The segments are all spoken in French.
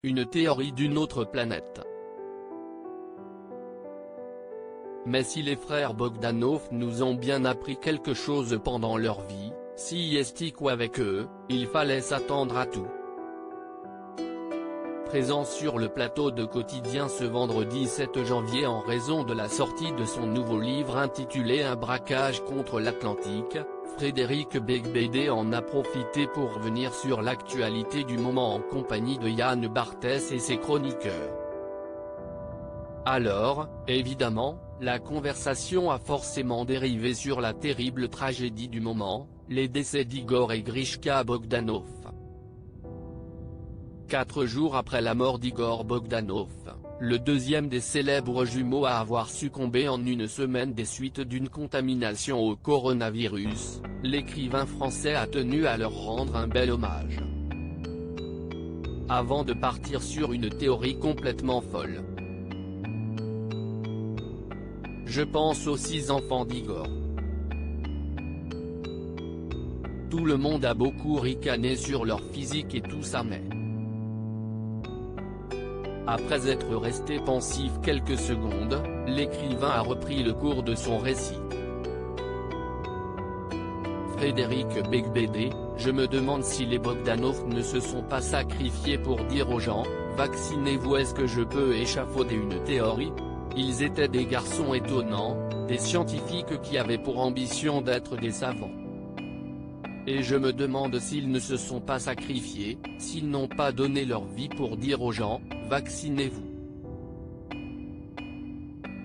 une théorie d'une autre planète. Mais si les frères Bogdanov nous ont bien appris quelque chose pendant leur vie, si est ou avec eux, il fallait s'attendre à tout. Présent sur le plateau de Quotidien ce vendredi 7 janvier en raison de la sortie de son nouveau livre intitulé Un braquage contre l'Atlantique, Frédéric Beigbeder en a profité pour revenir sur l'actualité du moment en compagnie de Yann Barthès et ses chroniqueurs. Alors, évidemment, la conversation a forcément dérivé sur la terrible tragédie du moment, les décès d'Igor et Grishka Bogdanov. 4 jours après la mort d'Igor Bogdanov, le deuxième des célèbres jumeaux à avoir succombé en une semaine des suites d'une contamination au coronavirus, l'écrivain français a tenu à leur rendre un bel hommage. Avant de partir sur une théorie complètement folle. Je pense aux 6 enfants d'Igor. Tout le monde a beaucoup ricané sur leur physique et tout ça mais… Après être resté pensif quelques secondes, l'écrivain a repris le cours de son récit. Frédéric Beigbeder, je me demande si les Bogdanov ne se sont pas sacrifiés pour dire aux gens, vaccinez-vous. Est-ce que je peux échafauder une théorie? Ils étaient des garçons étonnants, des scientifiques qui avaient pour ambition d'être des savants. Et je me demande s'ils ne se sont pas sacrifiés, s'ils n'ont pas donné leur vie pour dire aux gens, vaccinez-vous.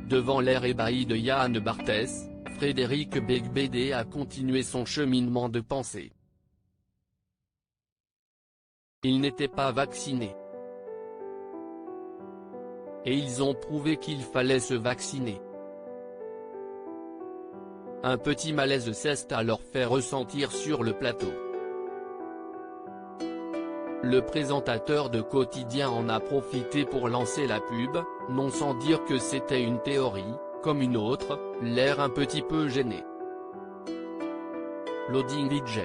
Devant l'air ébahi de Yann Barthès, Frédéric Beigbeder a continué son cheminement de pensée. Ils n'étaient pas vaccinés. Et ils ont prouvé qu'il fallait se vacciner. Un petit malaise s'est alors fait ressentir sur le plateau. Le présentateur de Quotidien en a profité pour lancer la pub, non sans dire que c'était une théorie, comme une autre, l'air un petit peu gêné. Loading DJ.